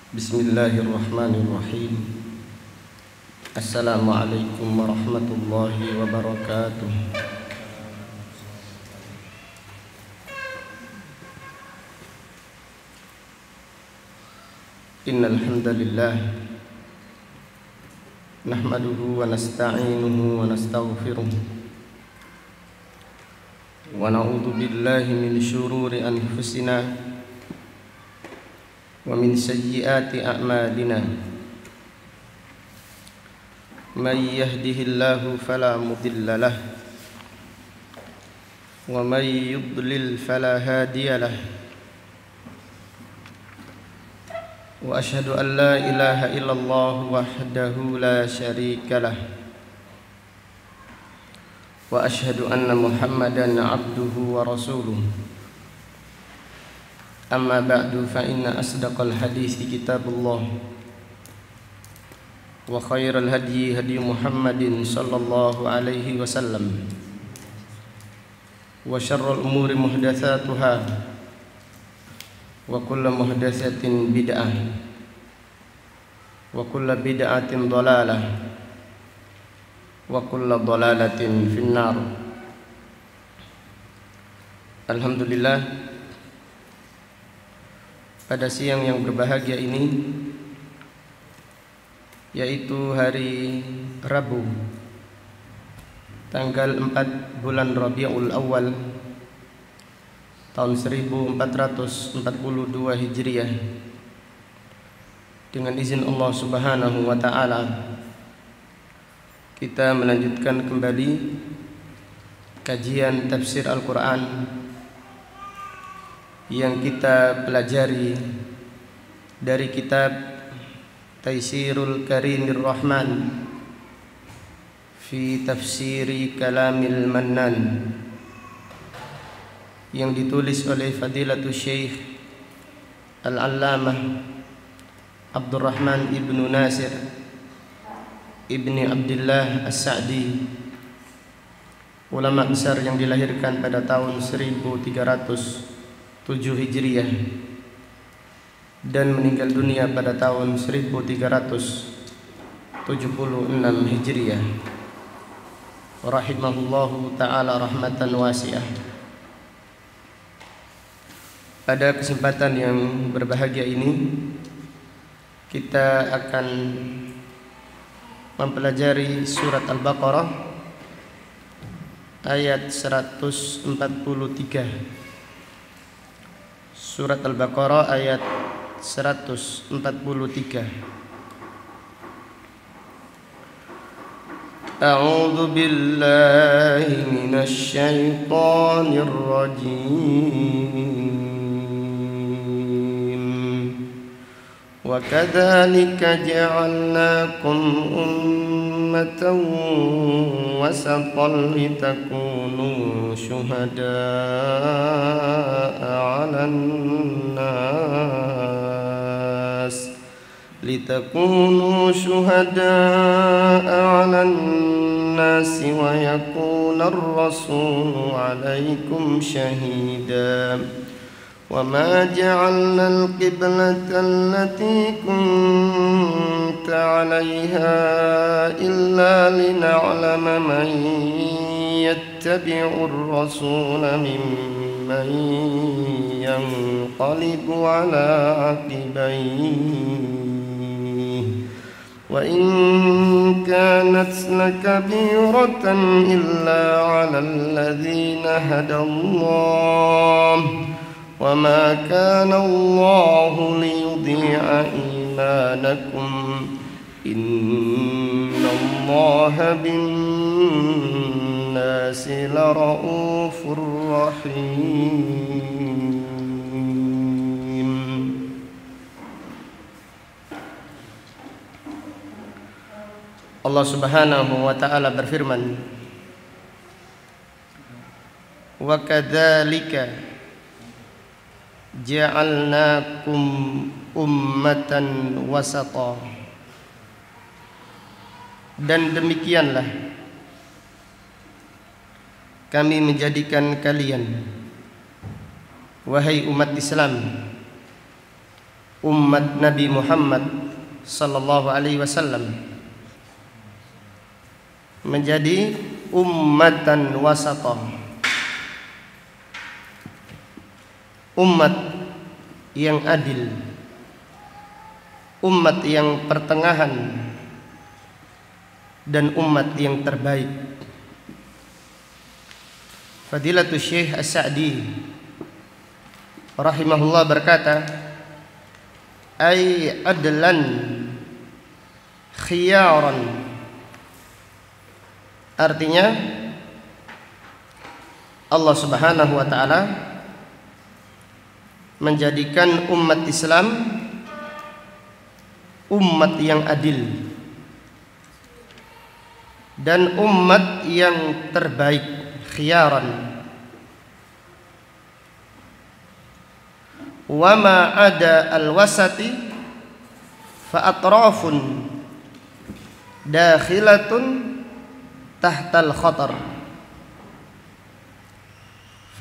Bismillahirrahmanirrahim. Assalamualaikum warahmatullahi wabarakatuh. Innal hamdalillah nahmaduhu wa nasta'inuhu wa nastaghfiruh wa na'udzu billahi min syururi anfusina wa min sayyiati a'malina. May yahdihillahu fala mudilla lahu wa may yudlil fala hadiya lahu. Wa asyhadu an la ilaha illallah wahdahu la syarika lahu wa asyhadu anna Muhammadan abduhu wa rasuluh. Amma ba'du fa inna asdaqal hadithi kitabullah wa khairal hadyi hadyi Muhammadin sallallahu alaihi wasallam wa syarrul umuri muhdatsatuha wa kullu muhdatsatin bid'ah wa kullu bid'atin dhalalah wa kullu dhalalatin finnar. Alhamdulillah, pada siang yang berbahagia ini, yaitu hari Rabu tanggal 4 bulan Rabiul Awal tahun 1442 Hijriah, dengan izin Allah Subhanahu wa taala kita melanjutkan kembali kajian tafsir Al-Qur'an yang kita pelajari dari kitab Taysirul Karimir Rahman fi Tafsiri Kalamil Mannan, yang ditulis oleh Fadilatul Syekh Al-Allamah Abdurrahman ibnu Nasir ibni Abdullah As-Sa'di, ulama besar yang dilahirkan pada tahun 1307 Hijriah dan meninggal dunia pada tahun 1376 Hijriah, rahimahullahu ta'ala rahmatan wasi'ah. Pada kesempatan yang berbahagia ini kita akan mempelajari surat Al-Baqarah ayat 143. Surat Al-Baqarah ayat 143. A'udzu billahi minasy syaithanir rajim. Wa kadzalika ja'alnakum ummatan wasatan litakunu syuhada'a 'alan nas wa yakuna ar-rasulu 'alaikum shahida. وما جعلنا القبلة التي كنت عليها إلا لنعلم من يتبع الرسول ممن ينقلب على عقبيه وإن كانت لكبيرة إلا على الذين هدى الله وما كان الله ليضيع إيمانكم إن الله بالناس لرؤوف رحيم. Allah Subhanahu wa ta'ala berfirman, wa kadzalika ja'alnakum ummatan wasata, dan demikianlah kami menjadikan kalian, wahai umat Islam, umat Nabi Muhammad sallallahu alaihi wasallam menjadi ummatan wasatah, umat yang adil, umat yang pertengahan, dan umat yang terbaik. Fadilatul Syekh As-Sa'di rahimahullah berkata, ay adlan khiyaran, artinya Allah Subhanahu wa taala menjadikan umat Islam umat yang adil dan umat yang terbaik, khiyaran. Wa ma ada al-wasati fa atrafun dakhilatun tahtal khatar.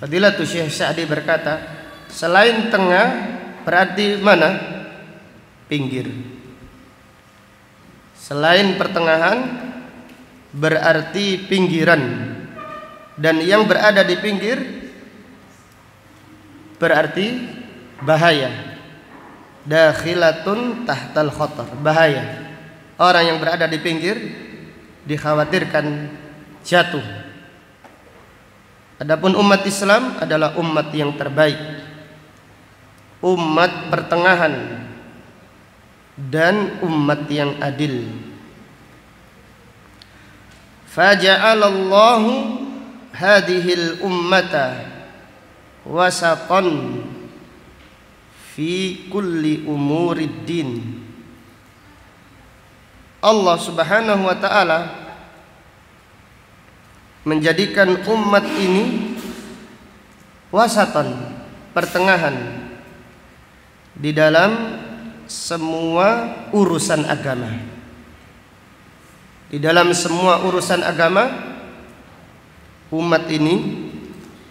Fadilatul Syekh Sa'di berkata, selain tengah berarti mana? Pinggir. Selain pertengahan berarti pinggiran, dan yang berada di pinggir berarti bahaya. Dakhilatun tahtal khatar, bahaya. Orang yang berada di pinggir dikhawatirkan jatuh. Adapun umat Islam adalah umat yang terbaik, umat pertengahan, dan umat yang adil. Faja'alallahu hadhil ummata wasatan fi kulli umurid din. Allah Subhanahu wa taala menjadikan umat ini wasatan, pertengahan di dalam semua urusan agama. Di dalam semua urusan agama, umat ini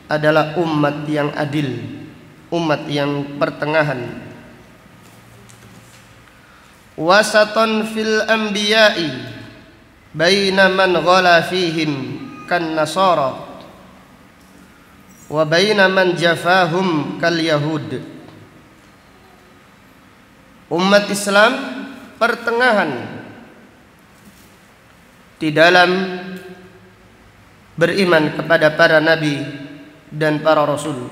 adalah umat yang adil, umat yang pertengahan. Wasatan fil anbiya'i baina man ghala fihim kan nasara wa baina man jafahum kal yahud. Umat Islam pertengahan di dalam beriman kepada para nabi dan para rasul.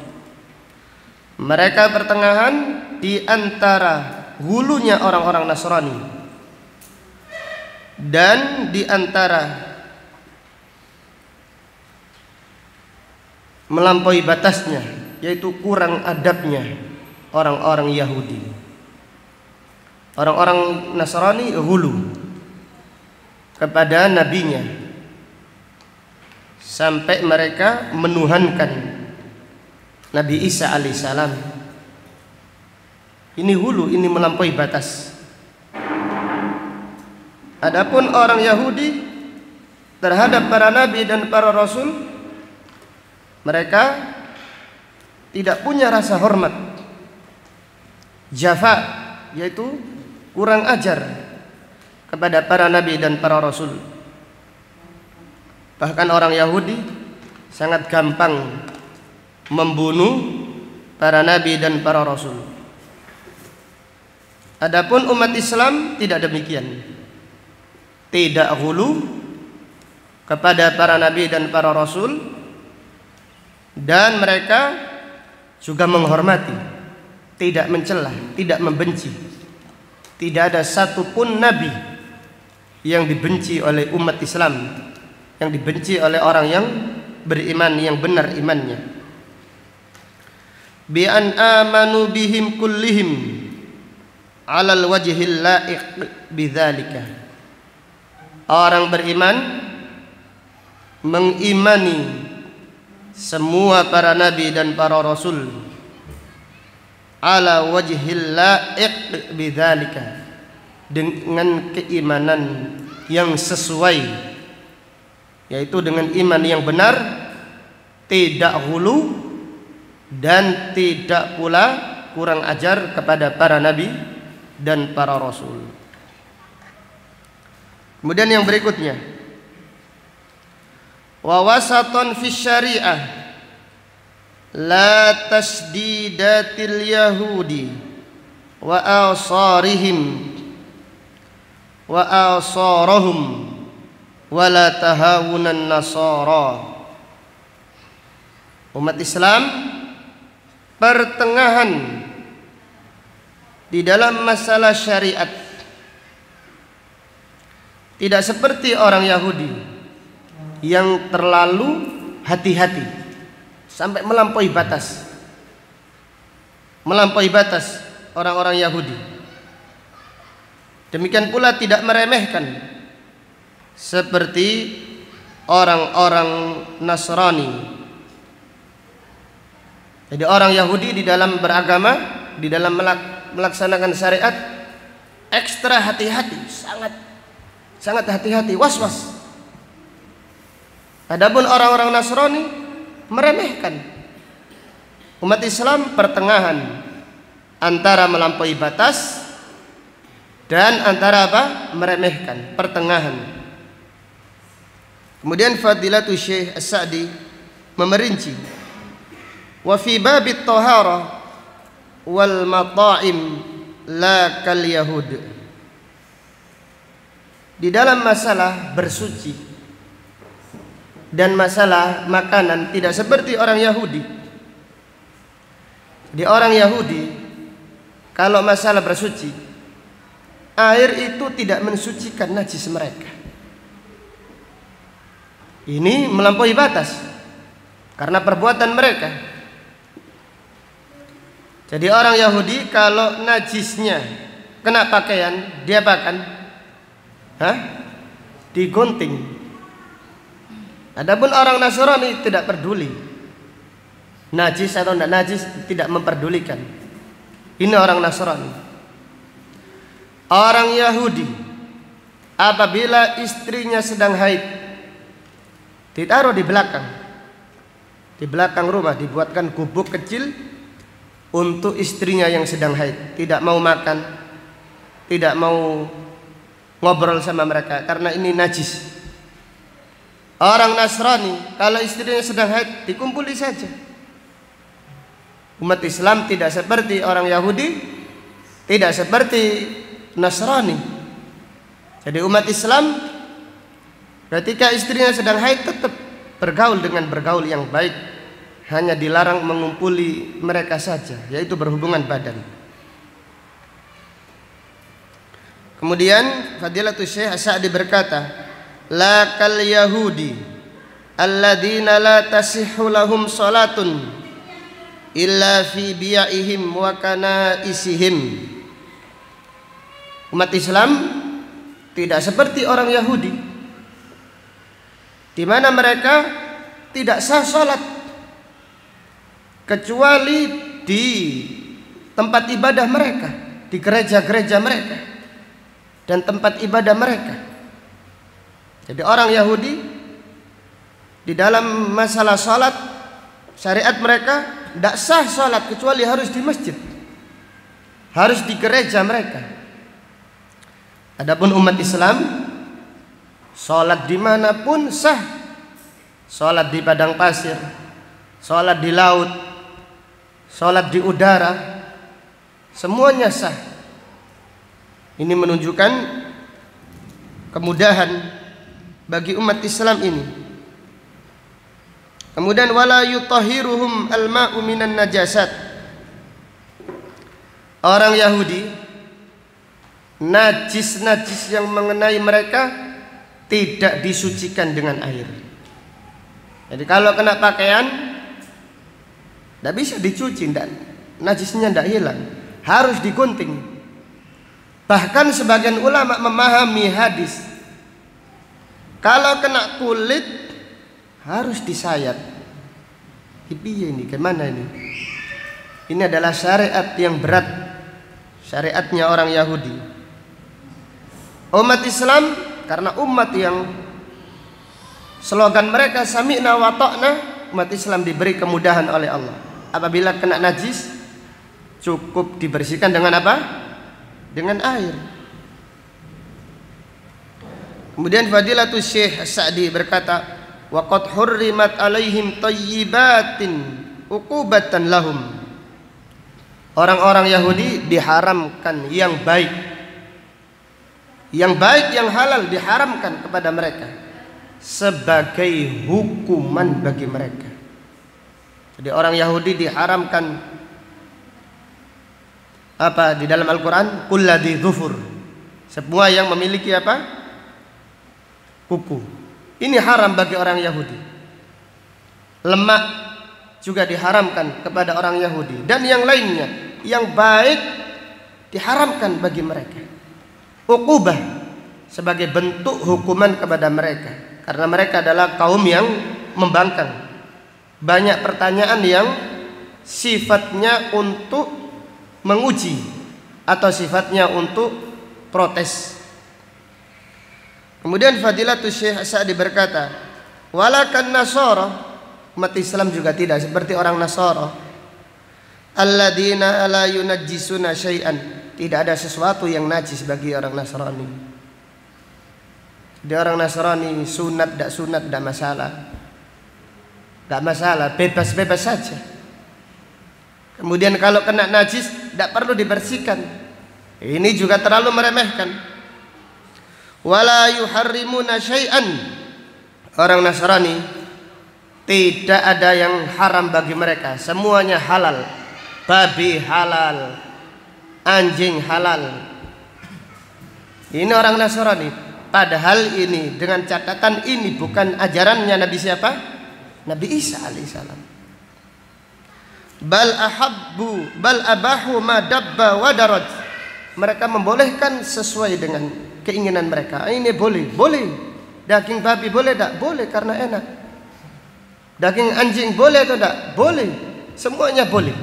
Mereka pertengahan di antara hulunya orang-orang Nasrani dan di antara melampaui batasnya, yaitu kurang adabnya orang-orang Yahudi. Orang-orang Nasrani hulu kepada nabinya sampai mereka menuhankan Nabi Isa alaihissalam. Ini hulu, ini melampaui batas. Adapun orang Yahudi terhadap para nabi dan para rasul, mereka tidak punya rasa hormat, jafa, yaitu kurang ajar kepada para nabi dan para rasul. Bahkan orang Yahudi sangat gampang membunuh para nabi dan para rasul. Adapun umat Islam tidak demikian. Tidak hulu kepada para nabi dan para rasul, dan mereka juga menghormati, tidak mencela, tidak membenci. Tidak ada satupun nabi yang dibenci oleh umat Islam, yang dibenci oleh orang yang beriman, yang benar imannya. Bi an amanu bihim kullihim alal wajhil laiq bidzalika. Orang beriman mengimani semua para nabi dan para rasul ala wajhil laiq bidzalika, dengan keimanan yang sesuai, yaitu dengan iman yang benar, tidak hulu dan tidak pula kurang ajar kepada para nabi dan para rasul. Kemudian yang berikutnya, wa wasatan fi syariah la tasdidatil yahudi wa asarihim wa asarahum wa la tahawunan nasara. Umat Islam pertengahan di dalam masalah syariat, tidak seperti orang Yahudi yang terlalu hati-hati sampai melampaui batas. Melampaui batas orang-orang Yahudi. Demikian pula tidak meremehkan seperti orang-orang Nasrani. Jadi orang Yahudi di dalam beragama, di dalam melaksanakan syariat ekstra hati-hati, sangat hati-hati, was-was. Adapun orang-orang Nasrani meremehkan. Umat Islam pertengahan antara melampaui batas dan antara apa? Meremehkan, pertengahan. Kemudian Fadilatul Syekh As-Sa'di memerinci, wa fi babit taharah wal mata'im la kal yahud. Di dalam masalah bersuci dan masalah makanan tidak seperti orang Yahudi. Di orang Yahudi kalau masalah bersuci, air itu tidak mensucikan najis mereka. Ini melampaui batas karena perbuatan mereka. Jadi orang Yahudi kalau najisnya kena pakaian, dia apakan? Digunting. Adapun orang Nasrani tidak peduli najis atau tidak najis, tidak memperdulikan. Ini orang Nasrani. Orang Yahudi apabila istrinya sedang haid, ditaruh di belakang rumah, dibuatkan gubuk kecil untuk istrinya yang sedang haid. Tidak mau makan, tidak mau ngobrol sama mereka karena ini najis. Orang Nasrani kalau istrinya sedang haid dikumpuli saja. Umat Islam tidak seperti orang Yahudi, tidak seperti Nasrani. Jadi umat Islam ketika istrinya sedang haid tetap bergaul dengan bergaul yang baik, hanya dilarang mengumpuli mereka saja, yaitu berhubungan badan. Kemudian Fadilatul Syekh As-Sa'di berkata, la kal yahudi alladzina la tasihhu lahum salatun illa fi bi'ihim wa kanaisihim. Umat Islam tidak seperti orang Yahudi di mana mereka tidak sah salat kecuali di tempat ibadah mereka, di gereja-gereja mereka dan tempat ibadah mereka. Jadi orang Yahudi di dalam masalah salat, syariat mereka tidak sah salat kecuali harus di masjid, harus di gereja mereka. Adapun umat Islam salat dimanapun sah. Salat di padang pasir, salat di laut, salat di udara, semuanya sah. Ini menunjukkan kemudahan bagi umat Islam ini. Kemudian wala yutahhiruhum al-ma'u minan najasat. Orang Yahudi najis-najis yang mengenai mereka tidak disucikan dengan air. Jadi kalau kena pakaian tidak bisa dicuci, najisnya tidak hilang, harus digunting. Bahkan sebagian ulama memahami hadis, kalau kena kulit harus disayat. Piye ini, kemana ini? Ini adalah syariat yang berat, syariatnya orang Yahudi. Umat Islam karena umat yang slogan mereka sami'na wa ta'na, umat Islam diberi kemudahan oleh Allah. Apabila kena najis cukup dibersihkan dengan apa? Dengan air. Kemudian Fadilatul Syekh As-Sa'di berkata, wa qad hurrimat alaihim thayyibatin uqubatan lahum. Orang-orang Yahudi diharamkan yang baik. Yang baik, yang halal diharamkan kepada mereka sebagai hukuman bagi mereka. Jadi orang Yahudi diharamkan apa di dalam Al-Quran? Kulladzi dzufur. Semua yang memiliki apa? Kuku. Ini haram bagi orang Yahudi. Lemak juga diharamkan kepada orang Yahudi. Dan yang lainnya, yang baik diharamkan bagi mereka. Uqubah sebagai bentuk hukuman kepada mereka. Karena mereka adalah kaum yang membangkang. Banyak pertanyaan yang sifatnya untuk menguji atau sifatnya untuk protes. Kemudian Fadilatul Syekh As-Sa'di berkata, walakan Nasara, umat Islam juga tidak seperti orang Nasara, alladzina la yunajjisuna syai'an, tidak ada sesuatu yang najis bagi orang Nasrani. Dia orang Nasrani sunat tidak sunat tidak masalah. Tidak masalah, bebas-bebas saja. Kemudian kalau kena najis tidak perlu dibersihkan. Ini juga terlalu meremehkan. Wala yuharrimuna syai'an. Orang Nasrani tidak ada yang haram bagi mereka, semuanya halal. Babi halal, anjing halal. Ini orang Nasrani. Padahal ini dengan catatan ini bukan ajarannya Nabi siapa? Nabi Isa alaihissalam. Bal abahu ma dabba wa daraj. Mereka membolehkan sesuai dengan keinginan mereka. Ini boleh. Daging babi boleh tak? Boleh karena enak. Daging anjing boleh atau tak? Boleh. Semuanya boleh.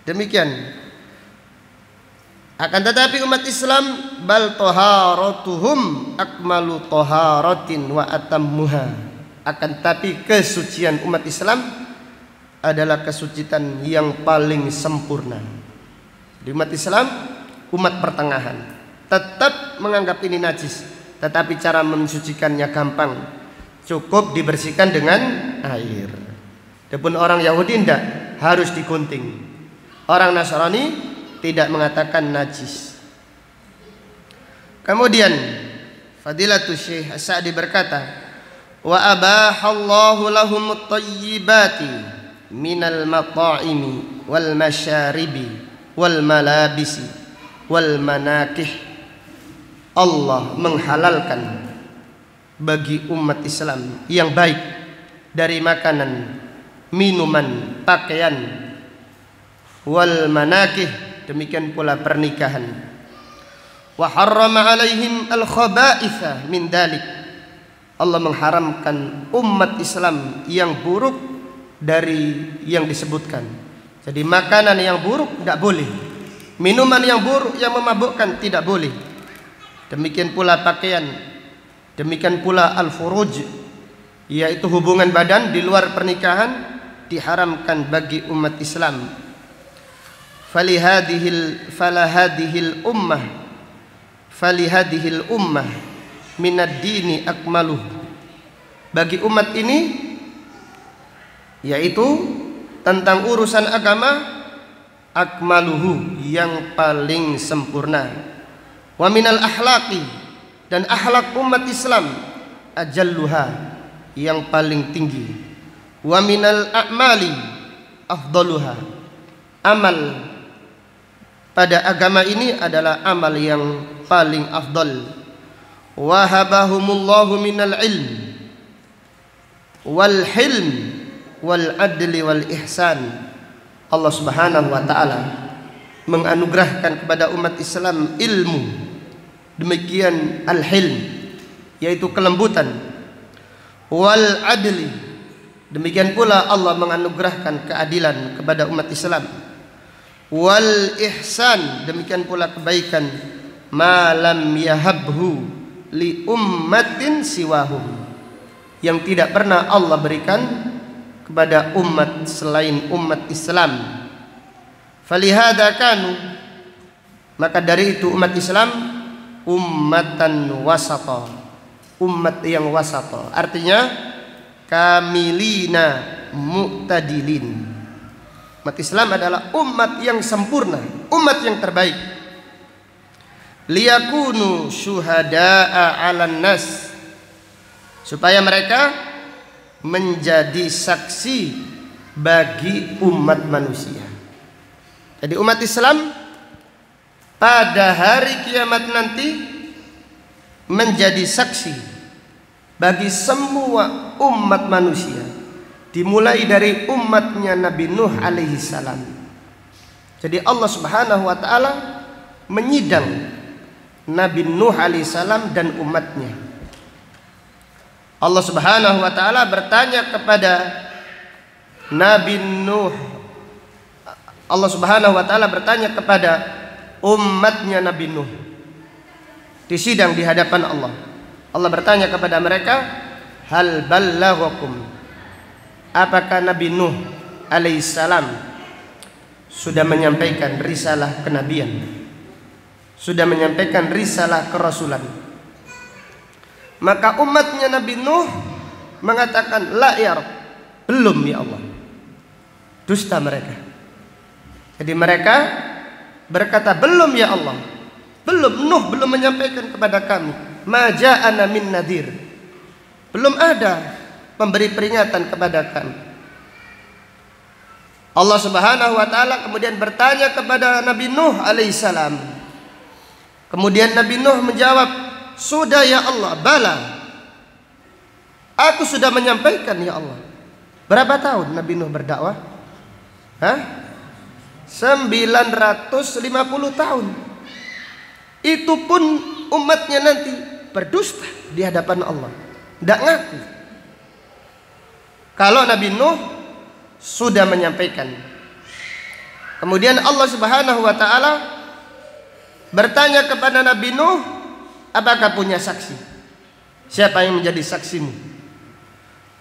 Demikian. Akan tetapi umat Islam bal taharatuhum akmalu taharatin wa atammuha. Akan tetapi kesucian umat Islam adalah kesucian yang paling sempurna. Di umat Islam, umat pertengahan, tetap menganggap ini najis, tetapi cara mensucikannya gampang, cukup dibersihkan dengan air. Adapun orang Yahudi tidak, harus digunting. Orang Nasrani tidak mengatakan najis. Kemudian Fadilatul Syekh As-Sa'di berkata, wa abahallahu lahumut thayyibati minal mata'imi wal masyaribi wal malabisi wal manakih. Allah menghalalkan bagi umat Islam yang baik dari makanan, minuman, pakaian, wal manakih, demikian pula pernikahan. Wa harrama alaihim al khaba'itha min dalik. Allah mengharamkan umat Islam yang buruk dari yang disebutkan. Jadi makanan yang buruk tidak boleh, minuman yang buruk yang memabukkan tidak boleh. Demikian pula pakaian, demikian pula al-furuj, yaitu hubungan badan di luar pernikahan, diharamkan bagi umat Islam. Falihadihil ummah minad dini akmaluh. Bagi umat ini, yaitu tentang urusan agama, akmaluhu, yang paling sempurna. Wa minal akhlaqi, dan akhlak umat Islam, ajalluha, yang paling tinggi. Wa minal a'mali afdaluha, amal pada agama ini adalah amal yang paling afdal. Wahabahumullahu minal ilm wal hilm wal adli wal ihsan. Allah Subhanahu wa taala menganugerahkan kepada umat Islam ilmu, demikian al-hilm, yaitu kelembutan, wal adli, demikian pula Allah menganugerahkan keadilan kepada umat Islam, wal ihsan, demikian pula kebaikan, ma lam yahabhu li ummatin siwahum, yang tidak pernah Allah berikan kepada umat selain umat Islam. Falihada kanu, maka dari itu umat Islam ummatan wasata, umat yang wasata, artinya kamilina mu'tadilin. Umat Islam adalah umat yang sempurna, umat yang terbaik. Liyakunu syuhada'a 'alan nas, supaya mereka menjadi saksi bagi umat manusia. Jadi umat Islam pada hari kiamat nanti menjadi saksi bagi semua umat manusia, dimulai dari umatnya Nabi Nuh alaihi salam. Jadi Allah Subhanahu wa taala menyidang Nabi Nuh alaihi salam dan umatnya. Allah Subhanahu wa taala bertanya kepada Nabi Nuh, Allah Subhanahu wa taala bertanya kepada umatnya Nabi Nuh di sidang di hadapan Allah. Allah bertanya kepada mereka, hal ballaghakum, apakah Nabi Nuh alaihissalam sudah menyampaikan risalah kenabian, sudah menyampaikan risalah kerasulan? Maka umatnya Nabi Nuh mengatakan, la ya Rabb, belum ya Allah. Dusta mereka. Jadi mereka berkata, belum ya Allah, belum, Nuh belum menyampaikan kepada kami, ma ja'ana min nadhir, belum ada memberi peringatan kepada kami. Allah Subhanahu wa taala kemudian bertanya kepada Nabi Nuh alaihissalam. Kemudian Nabi Nuh menjawab, sudah ya Allah, bala, aku sudah menyampaikan ya Allah. Berapa tahun Nabi Nuh berdakwah? 950 tahun. Itu pun umatnya nanti berdusta di hadapan Allah, tidak ngaku kalau Nabi Nuh sudah menyampaikan. Kemudian Allah Subhanahu wa taala bertanya kepada Nabi Nuh, apakah punya saksi? Siapa yang menjadi saksimu?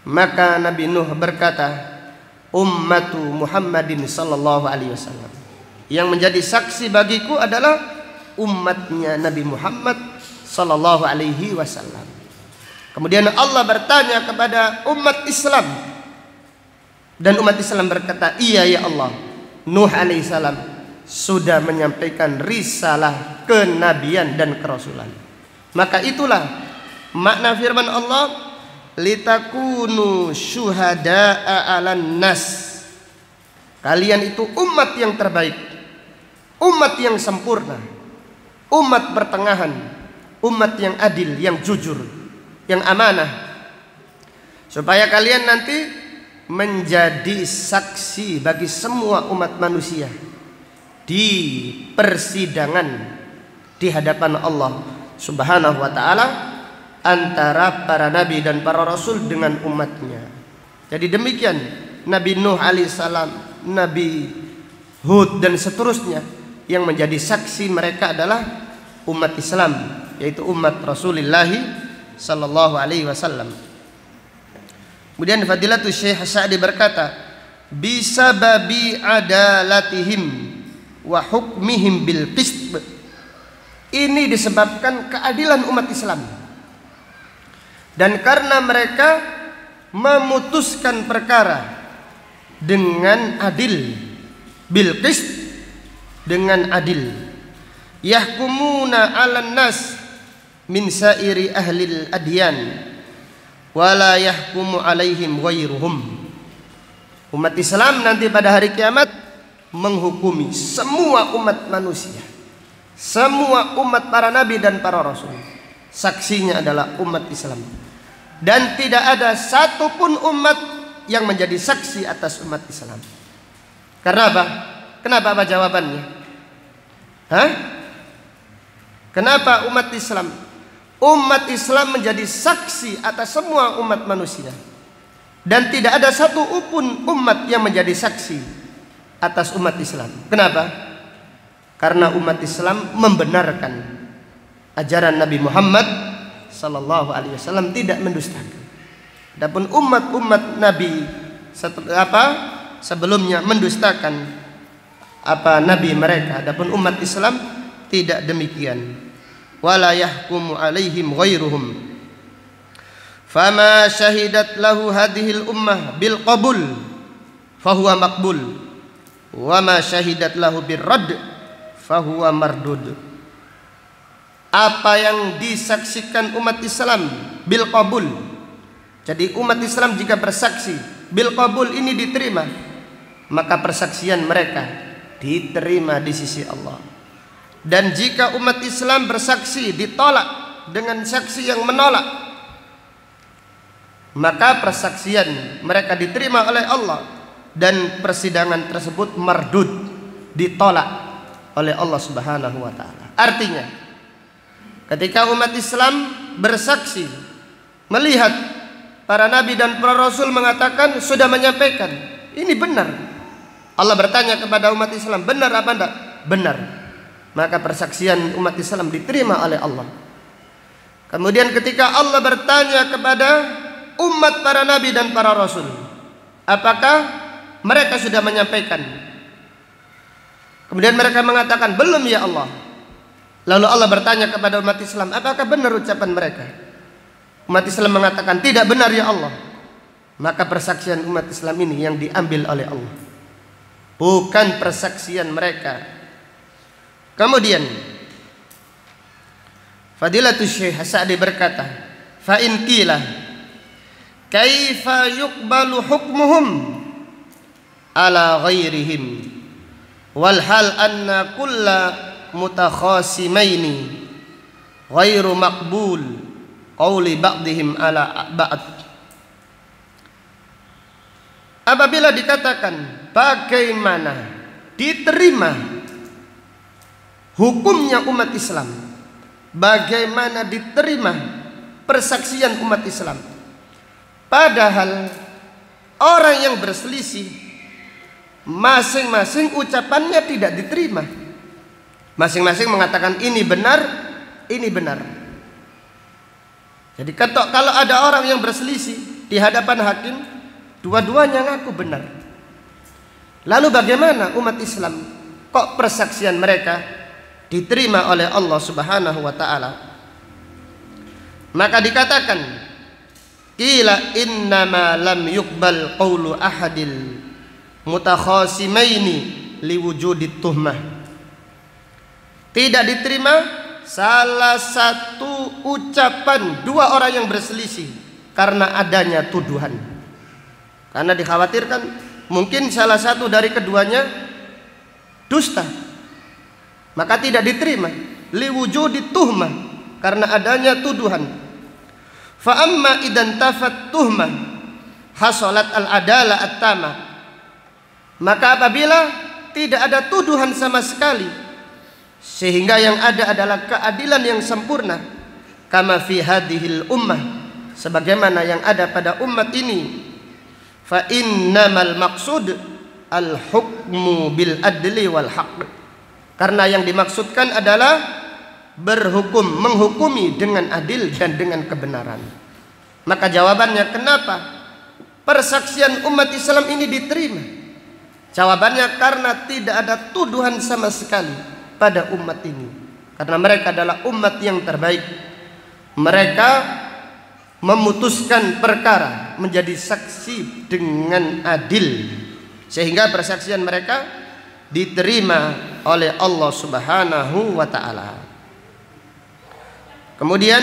Maka Nabi Nuh berkata, ummatu Muhammadin sallallahu alaihi wasallam. Yang menjadi saksi bagiku adalah umatnya Nabi Muhammad sallallahu alaihi wasallam. Kemudian Allah bertanya kepada umat Islam, dan umat Islam berkata, iya ya Allah, Nuh alaihissalam sudah menyampaikan risalah kenabian dan kerasulan. Maka itulah makna firman Allah, litakunu syuhada'a 'alan nas. Kalian itu umat yang terbaik, umat yang sempurna, umat pertengahan, umat yang adil, yang jujur, yang amanah, supaya kalian nanti menjadi saksi bagi semua umat manusia di persidangan di hadapan Allah Subhanahu wa taala, antara para nabi dan para rasul dengan umatnya. Jadi demikian Nabi Nuh alaihissalam, Nabi Hud dan seterusnya, yang menjadi saksi mereka adalah umat Islam, yaitu umat Rasulullah sallallahu alaihi wasallam. Kemudian Fadilatul Syekh Sa'di berkata, bisababi adalatihim wa hukmihim bil qist. Ini disebabkan keadilan umat Islam, dan karena mereka memutuskan perkara dengan adil, bil qist, dengan adil. Yahkumuna 'alan nas min sairi ahlil adyan wala yahkumu 'alaihim ghairuhum. Umat Islam nanti pada hari kiamat menghukumi semua umat manusia, semua umat para nabi dan para rasul. Saksinya adalah umat Islam, dan tidak ada satupun umat yang menjadi saksi atas umat Islam. Karena apa? Kenapa apa jawabannya? Kenapa umat Islam? Umat Islam menjadi saksi atas semua umat manusia, dan tidak ada satu pun umat yang menjadi saksi atas umat Islam. Kenapa? Karena umat Islam membenarkan ajaran Nabi Muhammad sallallahu alaihi wasallam, tidak mendustakan. Adapun umat-umat Nabi sebelumnya mendustakan nabi mereka. Adapun umat Islam tidak demikian. Wala yahkumu alaihim ghairuhum. Fama syahidat lahu hadhil ummah bil qabul fahuwa maqbul wa ma syahidat lahu bir radd fahuwa mardud. Apa yang disaksikan umat Islam bil qabul, jadi umat Islam jika bersaksi bil qabul ini diterima, maka persaksian mereka diterima di sisi Allah. Dan jika umat Islam bersaksi ditolak dengan saksi yang menolak, maka persaksian mereka diterima oleh Allah dan persidangan tersebut mardud, ditolak oleh Allah Subhanahu wa taala. Artinya, ketika umat Islam bersaksi melihat para nabi dan para rasul mengatakan sudah menyampaikan ini benar, Allah bertanya kepada umat Islam, benar apa enggak? Benar. Maka persaksian umat Islam diterima oleh Allah. Kemudian ketika Allah bertanya kepada umat para nabi dan para rasul, apakah mereka sudah menyampaikan? Kemudian mereka mengatakan belum ya Allah. Lalu Allah bertanya kepada umat Islam, apakah benar ucapan mereka? Umat Islam mengatakan tidak benar ya Allah. Maka persaksian umat Islam ini yang diambil oleh Allah, bukan persaksian mereka. Kemudian Fadilatul Syekh Sa'di berkata, fa in qila kaifa yuqbalu hukmuhum ala ghairihim wal hal anna kulla mutakhasimaini ghairu maqbul qauli ba'dihim ala ba'd. Apabila dikatakan bagaimana diterima hukumnya umat Islam, bagaimana diterima persaksian umat Islam, padahal orang yang berselisih masing-masing ucapannya tidak diterima, masing-masing mengatakan ini benar, ini benar. Jadi kalau ada orang yang berselisih di hadapan hakim, dua-duanya ngaku benar, lalu bagaimana umat Islam kok persaksian mereka diterima oleh Allah Subhanahu wa taala? Maka dikatakan qila innama lam yuqbal qawlu ahadil mutakhasimaini liwujudit tuhmah. Tidak diterima salah satu ucapan dua orang yang berselisih karena adanya tuduhan. Karena dikhawatirkan mungkin salah satu dari keduanya dusta, maka tidak diterima liwujudit tuhmah, karena adanya tuduhan. Fa amma idan tafat tuhmah hasalat al adalah at-tama, maka apabila tidak ada tuduhan sama sekali sehingga yang ada adalah keadilan yang sempurna, kama fi hadhil ummah, sebagaimana yang ada pada umat ini, fa innamal maqsud al hukmu bil adli wal haqq, karena yang dimaksudkan adalah berhukum, menghukumi dengan adil dan dengan kebenaran. Maka jawabannya kenapa persaksian umat Islam ini diterima? Jawabannya karena tidak ada tuduhan sama sekali pada umat ini, karena mereka adalah umat yang terbaik. Mereka memutuskan perkara menjadi saksi dengan adil, sehingga persaksian mereka diterima oleh Allah Subhanahu wa taala. Kemudian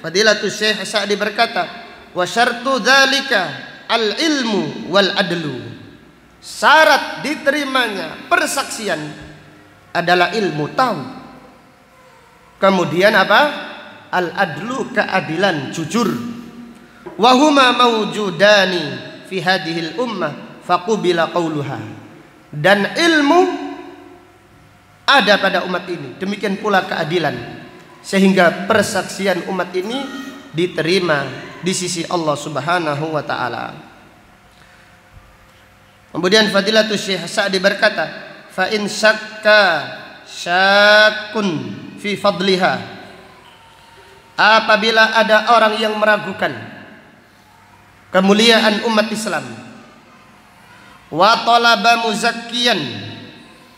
Fadilatul Syekh Sa'di berkata, wa syartu dzalika al ilmu wal adlu. Syarat diterimanya persaksian adalah ilmu, tahu. Kemudian apa? Al adlu, keadilan, jujur. Wa huma mawjudani fi hadhil ummah faqubila qauluha. Dan ilmu ada pada umat ini, demikian pula keadilan, sehingga persaksian umat ini diterima di sisi Allah Subhanahu wa taala. Kemudian Fadilatul Syekh Sa'di berkata, fa in syakka syakun fi fadliha, apabila ada orang yang meragukan kemuliaan umat Islam, wa talaba muzakkiyan,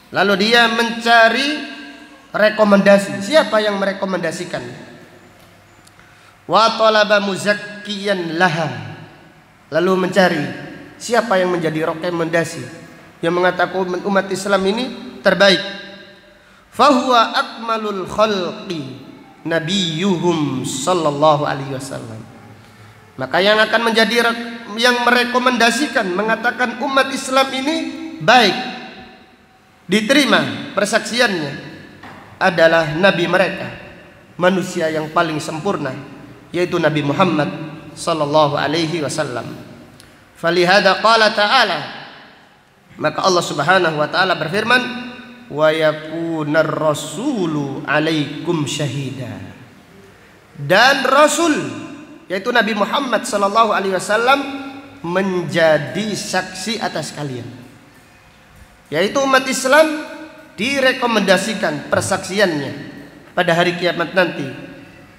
Lalu dia mencari rekomendasi. Siapa yang merekomendasikan? Wa talaba muzakkiyan laha. Lalu mencari siapa yang menjadi rekomendasi yang mengatakan umat Islam ini terbaik. Fahuwa akmalul khalqi nabiyuhum sallallahu alaihi wasallam. Maka yang akan menjadi yang merekomendasikan, mengatakan umat Islam ini baik, diterima persaksiannya, adalah nabi mereka, manusia yang paling sempurna, yaitu Nabi Muhammad sallallahu alaihi wasallam. Falihada qala ta'ala, maka Allah Subhanahu wa taala berfirman, wa yakunar rasulu alaikum syahida. Dan rasul, yaitu Nabi Muhammad sallallahu alaihi wasallam, menjadi saksi atas kalian. Yaitu umat Islam direkomendasikan persaksiannya pada hari kiamat nanti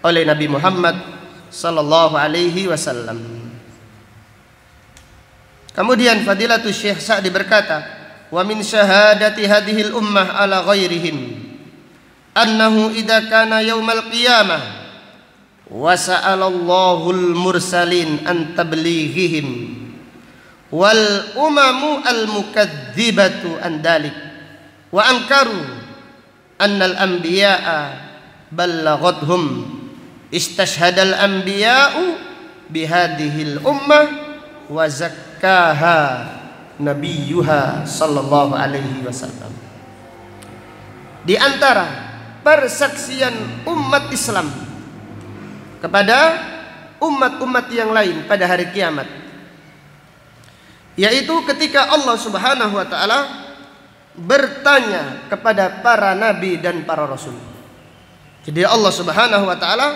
oleh Nabi Muhammad sallallahu alaihi wasallam. Kemudian Fadilatul Syekh Sa'di berkata, wa min syahadati hadhil ummah ala ghairihim annahu idza kana yaumal qiyamah wa sa'alallahu al-mursalin an tablighihim wal umamu al-mukadzibatu an dalik wa ankaru anna al-anbiya'a ballaghathum istashhadal anbiya'u bihadhil ummah wa zakkaha nabiyuha sallallahu alaihi wasallam. Di antara persaksian umat Islam kepada umat-umat yang lain pada hari kiamat, yaitu ketika Allah Subhanahu wa taala bertanya kepada para nabi dan para rasul. Jadi Allah Subhanahu wa taala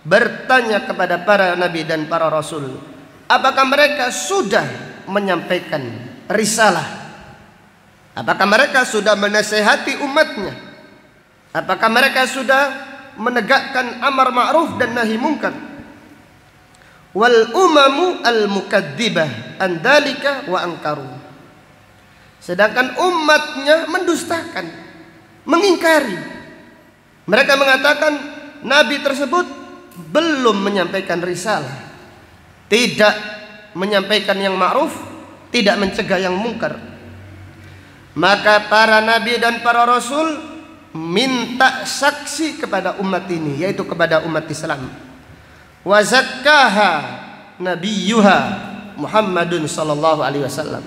bertanya kepada para nabi dan para rasul, apakah mereka sudah menyampaikan risalah? Apakah mereka sudah menasihati umatnya? Apakah mereka sudah menegakkan amar ma'ruf dan nahi munkar? Wal umamu al-mukadzibah an dzalika wa ankaru. Sedangkan umatnya mendustakan, mengingkari. Mereka mengatakan nabi tersebut belum menyampaikan risalah, tidak menyampaikan yang ma'ruf, tidak mencegah yang mungkar. Maka para nabi dan para rasul minta saksi kepada umat ini, yaitu kepada umat Islam. Wa zakkaha nabiyuha Muhammadun sallallahu alaihi wasallam.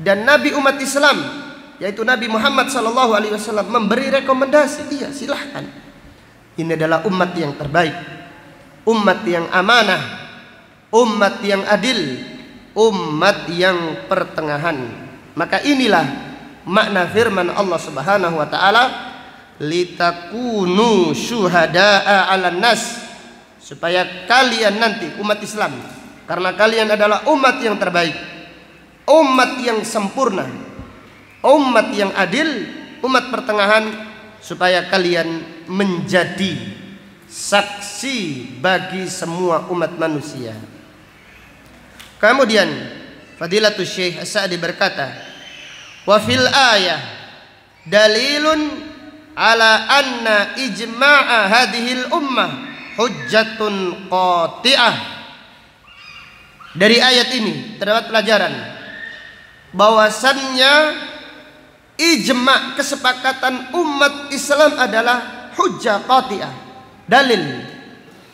Dan nabi umat Islam, yaitu Nabi Muhammad sallallahu alaihi wasallam, memberi rekomendasi, iya silahkan, ini adalah umat yang terbaik, umat yang amanah, umat yang adil, umat yang pertengahan. Maka inilah makna firman Allah Subhanahu wa taala, litakunu syuhada'a 'alan nas, supaya kalian nanti umat Islam, karena kalian adalah umat yang terbaik, umat yang sempurna, umat yang adil, umat pertengahan, supaya kalian menjadi saksi bagi semua umat manusia. Kemudian Fadilatul Syekh Sa'di berkata, wa fil ayah dalilun ala anna ijma'a hadhil ummah hujjatun qati'ah. Dari ayat ini terdapat pelajaran bahwasannya ijma', kesepakatan umat Islam adalah hujjah qati'ah, dalil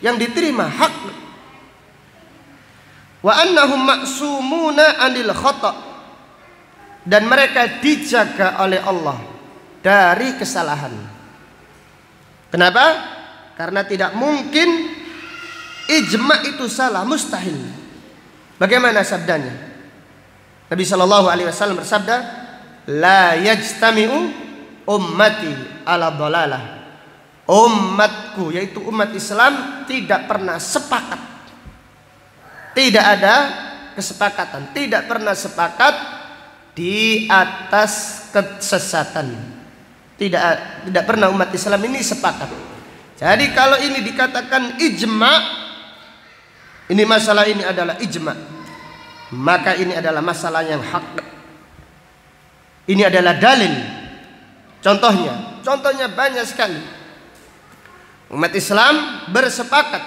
yang diterima, hak. Wa annahum ma'sumuna 'anil khata', dan mereka dijaga oleh Allah dari kesalahan. Kenapa? Karena tidak mungkin ijma' itu salah, mustahil. Bagaimana sabdanya? Nabi sallallahu alaihi wasallam bersabda, la yajtami'u ummati ala dhalalah. Umatku, yaitu umat Islam, tidak pernah sepakat. Tidak ada kesepakatan, tidak pernah sepakat di atas kesesatan. Tidak pernah umat Islam ini sepakat. Jadi kalau ini dikatakan ijma', ini masalah ini adalah ijma', maka ini adalah masalah yang hak. Ini adalah dalil Contohnya banyak sekali. Umat Islam bersepakat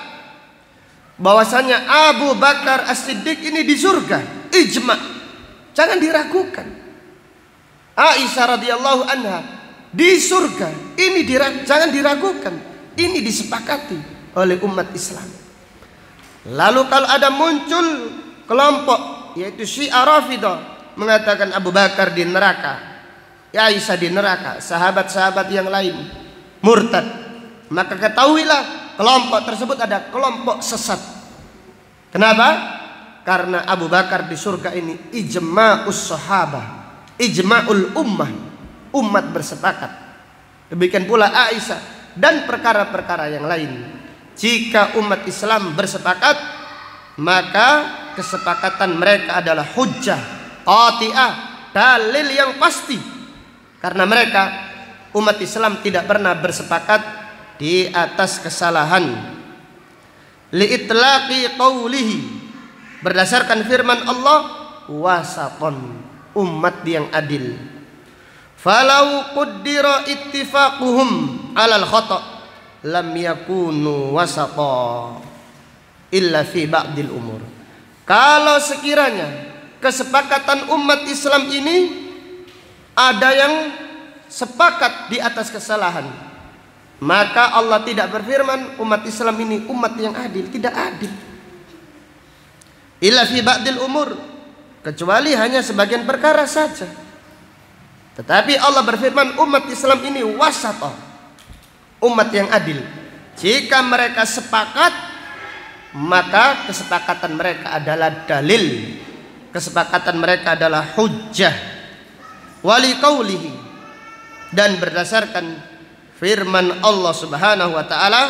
bahwasanya Abu Bakar As-Siddiq ini di surga, ijma, jangan diragukan. Aisyah radhiyallahu anha di surga, ini jangan diragukan, ini disepakati oleh umat Islam. Lalu kalau ada muncul kelompok yaitu Syiah Rafidah mengatakan Abu Bakar di neraka, Aisyah di neraka, sahabat-sahabat yang lain murtad, maka ketahuilah kelompok tersebut ada kelompok sesat. Kenapa? Karena Abu Bakar di surga ini ijma'us sahabah, ijma'ul ummah, umat bersepakat. Demikian pula Aisyah dan perkara-perkara yang lain. Jika umat Islam bersepakat, maka kesepakatan mereka adalah hujjah, qati'ah, dalil yang pasti. Karena mereka umat Islam tidak pernah bersepakat di atas kesalahan. Li'itlaqi qawlihi, berdasarkan firman Allah, wasaton, umat yang adil. Falau qaddira ittifaquhum 'alal khata' lam yakunu wasata illa fi ba'dil umur. Kalau sekiranya kesepakatan umat Islam ini ada yang sepakat di atas kesalahan, maka Allah tidak berfirman umat Islam ini umat yang adil, tidak adil. Illa fi ba'dil umur, kecuali hanya sebagian perkara saja. Tetapi Allah berfirman umat Islam ini wasata, umat yang adil. Jika mereka sepakat, maka kesepakatan mereka adalah dalil, kesepakatan mereka adalah hujjah. Wali qaulihi, dan berdasarkan firman Allah Subhanahu wa taala,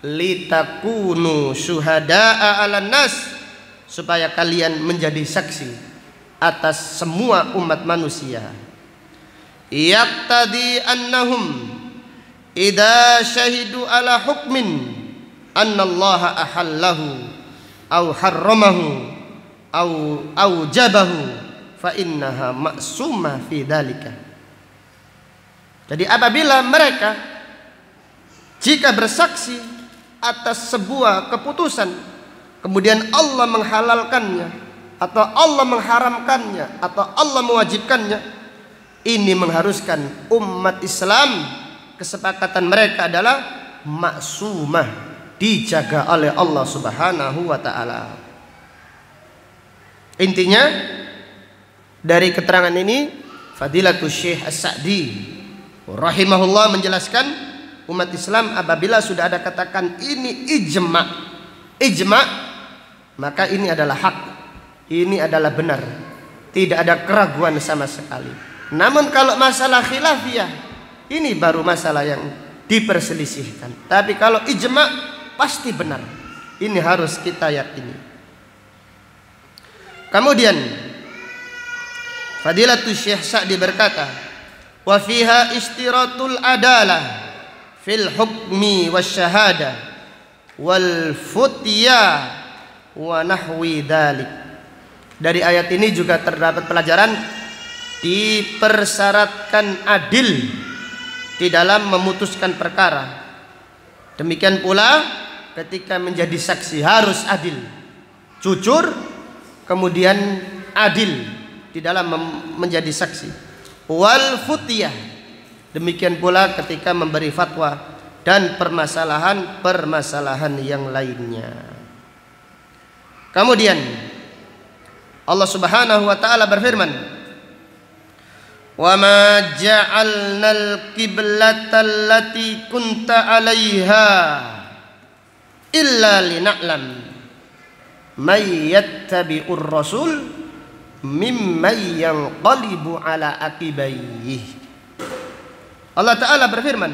litakunu syuhada'a 'alan nas, supaya kalian menjadi saksi atas semua umat manusia. Yaqtadi annahum idza syahidu ala hukmin annallaha ahallahu aw harramahu aw aujabahu fa innaha ma'sumah fi dzalika. Jadi apabila mereka jika bersaksi atas sebuah keputusan, kemudian Allah menghalalkannya atau Allah mengharamkannya atau Allah mewajibkannya, ini mengharuskan umat Islam, kesepakatan mereka adalah maksumah, dijaga oleh Allah Subhanahu wa taala. Intinya dari keterangan ini, Fadilatul Syekh As-Sa'di rahimahullah menjelaskan umat Islam apabila sudah ada katakan ini ijma, maka ini adalah hak, ini adalah benar, tidak ada keraguan sama sekali. Namun kalau masalah khilafiyah, ini baru masalah yang diperselisihkan. Tapi kalau ijma pasti benar, ini harus kita yakini. Kemudian Fadilatul Syekh Sa'di berkata, wa fiha istiratul adalah fil hukmi wasyahada wal futya wa nahwi dzalik. Dari ayat ini juga terdapat pelajaran dipersyaratkan adil di dalam memutuskan perkara. Demikian pula ketika menjadi saksi harus adil, jujur, kemudian adil di dalam menjadi saksi. Wal futiyah, demikian pula ketika memberi fatwa dan permasalahan yang lainnya. Kemudian Allah Subhanahu wa taala berfirman, wa ma ja'alnal qiblata allati kunta 'alaiha illa lina'lam may yattabi'ur rasul mimman yanqalibu 'ala aqibaihi. Allah taala berfirman,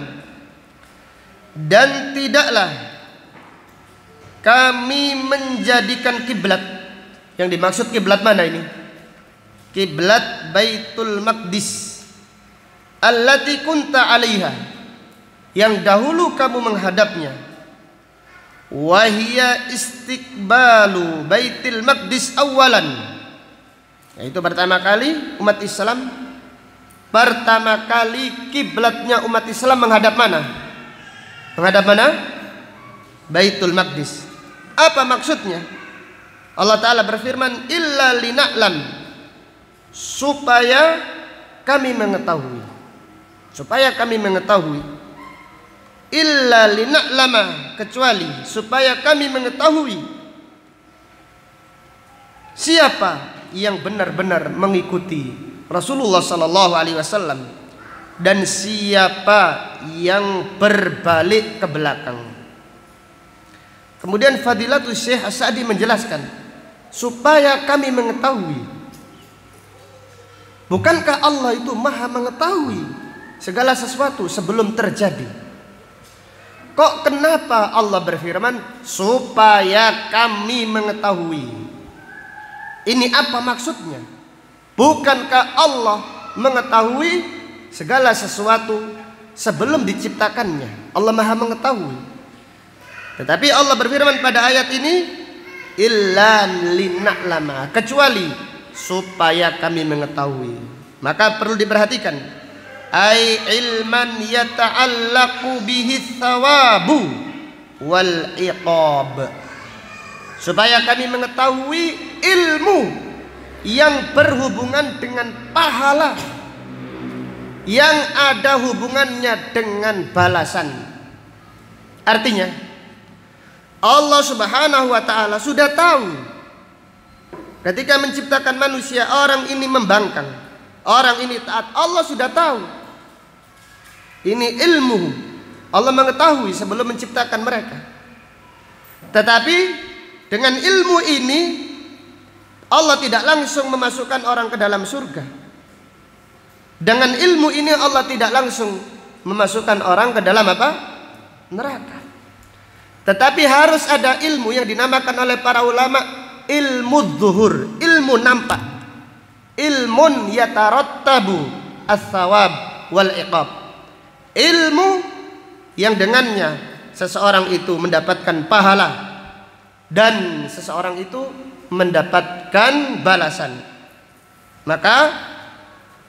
dan tidaklah kami menjadikan kiblat. Yang dimaksud kiblat mana ini? Kiblat Baitul Maqdis allati kunta 'alaiha, yang dahulu kamu menghadapnya. Wa hiya istiqbalu Baitul Maqdis awalan, yaitu pertama kali umat Islam pertama kali kiblatnya umat Islam menghadap mana? Menghadap mana? Baitul Maqdis. Apa maksudnya? Allah Ta'ala berfirman, illa lina'lam, supaya kami mengetahui. Supaya kami mengetahui. Illa lina'lama, kecuali supaya kami mengetahui siapa yang benar-benar mengikuti Rasulullah sallallahu alaihi wasallam dan siapa yang berbalik ke belakang. Kemudian Fadilatul Syekh As-Sa'di menjelaskan, supaya kami mengetahui. Bukankah Allah itu maha mengetahui segala sesuatu sebelum terjadi? Kok kenapa Allah berfirman supaya kami mengetahui? Ini apa maksudnya? Bukankah Allah mengetahui segala sesuatu sebelum diciptakannya? Allah maha mengetahui. Tetapi Allah berfirman pada ayat ini, illa lina'lama, kecuali supaya kami mengetahui. Maka perlu diperhatikan, ai ilman yata'allaqu bihi thawabu wal iqab, supaya kami mengetahui ilmu yang berhubungan dengan pahala, yang ada hubungannya dengan balasan. Artinya Allah Subhanahu wa ta'ala sudah tahu ketika menciptakan manusia, orang ini membangkang, orang ini taat. Allah sudah tahu. Ini ilmu, Allah mengetahui sebelum menciptakan mereka. Tetapi dengan ilmu ini Allah tidak langsung memasukkan orang ke dalam surga. Dengan ilmu ini Allah tidak langsung memasukkan orang ke dalam apa? Neraka. Tetapi harus ada ilmu yang dinamakan oleh para ulama ilmu zuhur, ilmu nampak. Ilmun yatarattabu as-sawab wal iqab. Ilmu yang dengannya seseorang itu mendapatkan pahala dan seseorang itu mendapatkan balasan. Maka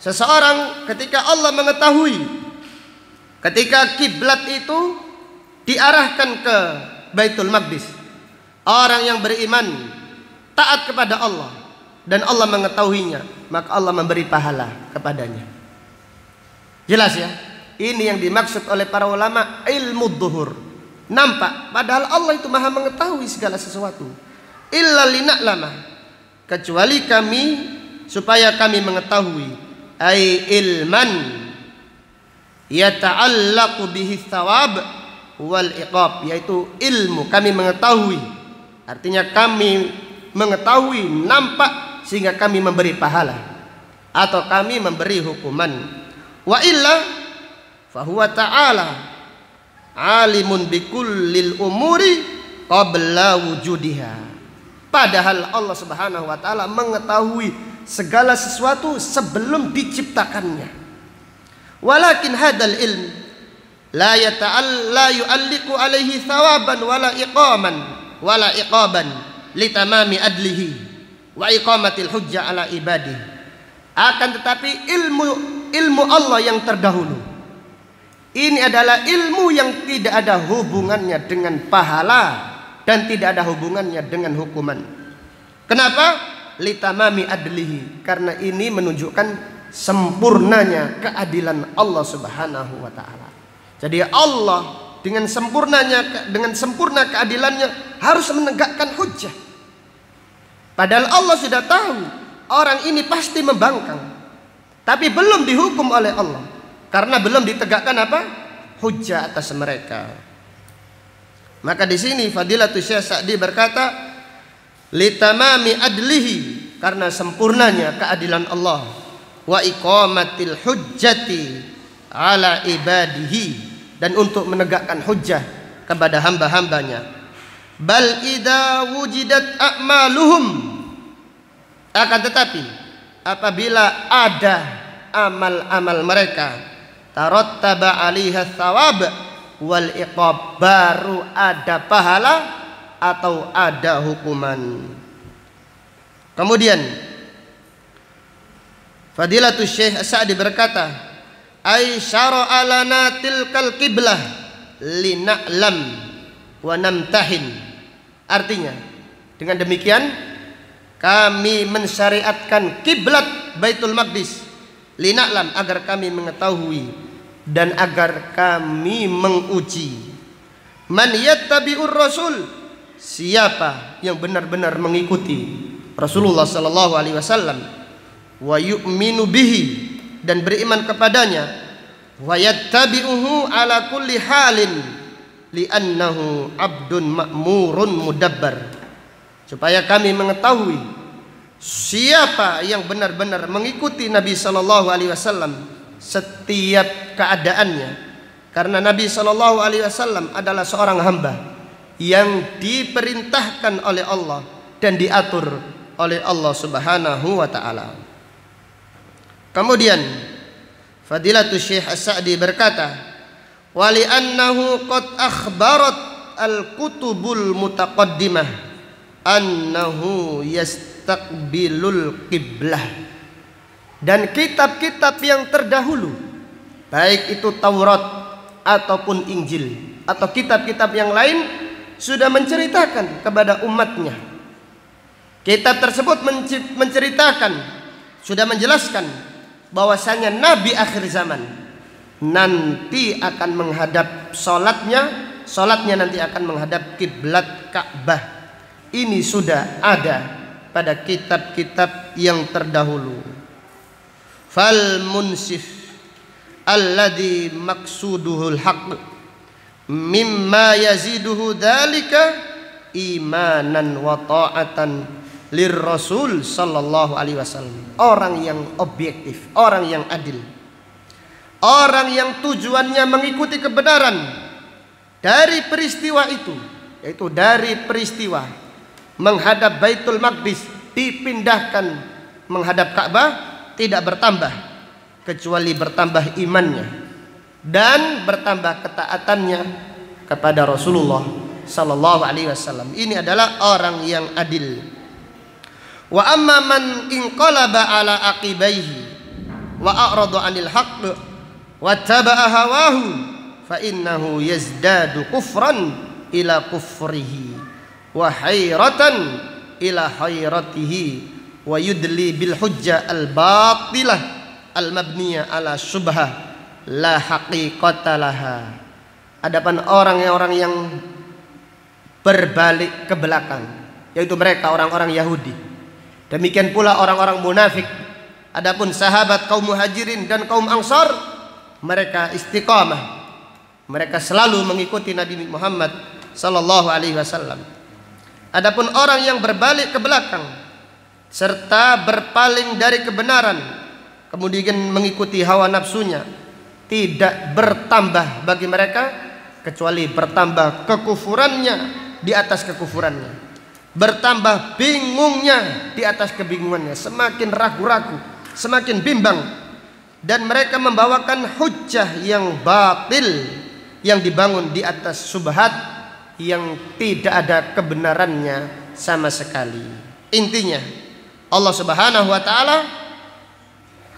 seseorang ketika Allah mengetahui, ketika kiblat itu diarahkan ke Baitul Maqdis, orang yang beriman taat kepada Allah dan Allah mengetahuinya, maka Allah memberi pahala kepadanya. Jelas ya? Ini yang dimaksud oleh para ulama ilmu dhuhur, nampak, padahal Allah itu maha mengetahui segala sesuatu. Illa lina'lama, kecuali kami, supaya kami mengetahui, ai ilman yata'allaqu bihi thawab wal iqab, yaitu ilmu kami mengetahui, artinya kami mengetahui nampak sehingga kami memberi pahala atau kami memberi hukuman. Wa illa fahuwa ta'ala alimun bikullil umuri qabla wujudiha, padahal Allah Subhanahu wa ta'ala mengetahui segala sesuatu sebelum diciptakannya. Walakin hadal ilm la yu'alliqu alaihi thawaban wala iqaban litamami adlihi wa iqamatil hujjah ala ibadihi. Akan tetapi ilmu Allah yang terdahulu ini adalah ilmu yang tidak ada hubungannya dengan pahala dan tidak ada hubungannya dengan hukuman. Kenapa? Litamami adlihi, karena ini menunjukkan sempurnanya keadilan Allah Subhanahu wa ta'ala. Jadi Allah dengan sempurna keadilannya harus menegakkan hujjah. Padahal Allah sudah tahu orang ini pasti membangkang, tapi belum dihukum oleh Allah karena belum ditegakkan apa? Hujjah atas mereka. Maka di sini Fadilatul Syekh Sa'di berkata, litamami adlihi, karena sempurnanya keadilan Allah, wa iqamatil hujjati ala ibadihi, dan untuk menegakkan hujjah kepada hamba-hambanya. Bal idza wujidat a'maluhum, akan tetapi apabila ada amal-amal mereka, tarattaba 'alaiha thawab wal iqab, baru ada pahala atau ada hukuman. Kemudian Fadilatul Syekh As-Sa'di berkata, "Ai syara'a lana tilkal qiblah lina'lam wa namtahin." Artinya, dengan demikian kami mensyariatkan kiblat Baitul Maqdis lina'lam, agar kami mengetahui dan agar kami menguji man yattabi'ur rasul, siapa yang benar-benar mengikuti Rasulullah sallallahu alaihi wasallam, wa yu'minu bihi, dan beriman kepadanya, wa yattabi'uhu ala kulli halin li'annahu abdun ma'murun mudabbar, supaya kami mengetahui siapa yang benar-benar mengikuti Nabi sallallahu alaihi wasallam setiap keadaannya, karena Nabi sallallahu alaihi wasallam adalah seorang hamba yang diperintahkan oleh Allah dan diatur oleh Allah Subhanahu wa taala. Kemudian Fadilatul Syekh As-Sa'di berkata, "Wali annahu qad akhbarat al-kutubul mutaqaddimah annahu yastaqbilul qiblah." Dan kitab-kitab yang terdahulu, baik itu Taurat ataupun Injil atau kitab-kitab yang lain, sudah menceritakan kepada umatnya. Kitab tersebut menceritakan, sudah menjelaskan bahwasanya Nabi akhir zaman nanti akan menghadap solatnya nanti akan menghadap kiblat Ka'bah. Ini sudah ada pada kitab-kitab yang terdahulu. Fal munsif alladhi maqsuduhul haqq mimma yaziduhu dalika imanan wa ta'atan lirrasul sallallahu alaihi wasallam. Orang yang objektif, orang yang adil, orang yang tujuannya mengikuti kebenaran dari peristiwa itu, yaitu dari peristiwa menghadap Baitul Maqdis dipindahkan menghadap Ka'bah, tidak bertambah kecuali bertambah imannya dan bertambah ketaatannya kepada Rasulullah sallallahu alaihi wasallam. Ini adalah orang yang adil. Wa amma man inqalaba ala aqibaihi wa a'rada 'anil haqq wa taba'a hawahu fa innahu yazdadu kufran ila kufrihi wa hayratan ila hayratihi wa yudli bil hujja al batilah al mabniyah ala syubhah la haqiqata laha. Adapun orang-orang yang berbalik ke belakang, yaitu mereka orang-orang Yahudi, demikian pula orang-orang munafik. Adapun sahabat kaum Muhajirin dan kaum Ansar, mereka istiqamah, mereka selalu mengikuti Nabi Muhammad sallallahu alaihi wasallam. Adapun orang yang berbalik ke belakang serta berpaling dari kebenaran, kemudian mengikuti hawa nafsunya, tidak bertambah bagi mereka kecuali bertambah kekufurannya di atas kekufurannya, bertambah bingungnya di atas kebingungannya, semakin ragu-ragu, semakin bimbang, dan mereka membawakan hujjah yang batil yang dibangun di atas subhat yang tidak ada kebenarannya sama sekali. Intinya Allah Subhanahu wa taala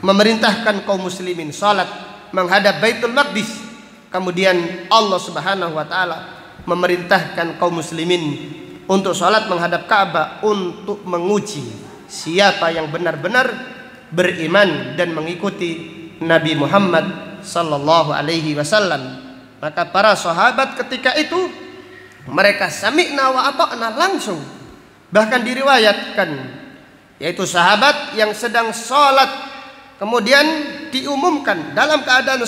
memerintahkan kaum muslimin salat menghadap Baitul Maqdis. Kemudian Allah Subhanahu wa taala memerintahkan kaum muslimin untuk salat menghadap Ka'bah untuk menguji siapa yang benar-benar beriman dan mengikuti Nabi Muhammad sallallahu alaihi wasallam. Maka para sahabat ketika itu mereka sami'na wa ata'na langsung. Bahkan diriwayatkan, yaitu sahabat yang sedang salat kemudian diumumkan dalam keadaan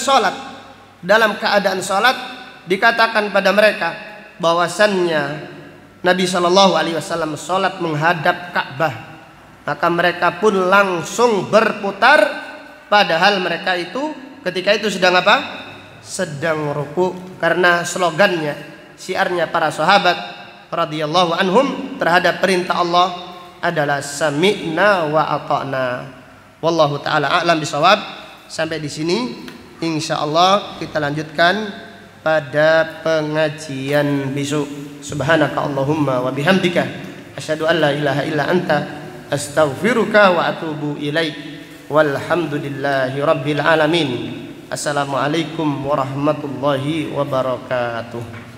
salat, dikatakan pada mereka bahwasannya Nabi sallallahu alaihi wasallam salat menghadap Ka'bah. Maka mereka pun langsung berputar, padahal mereka itu ketika itu sedang apa? Sedang ruku, karena slogannya, syiarnya para sahabat radhiyallahu anhum terhadap perintah Allah adalah sami'na wa ata'na. Wallahu taala a'lam bisawab. Sampai di sini insyaallah kita lanjutkan pada pengajian besok. Subhanaka Allahumma wa bihamdika asyhadu an la ilaha illa anta astaghfiruka wa atubu ilaik. Walhamdulillahi rabbil alamin. Assalamualaikum warahmatullahi wabarakatuh.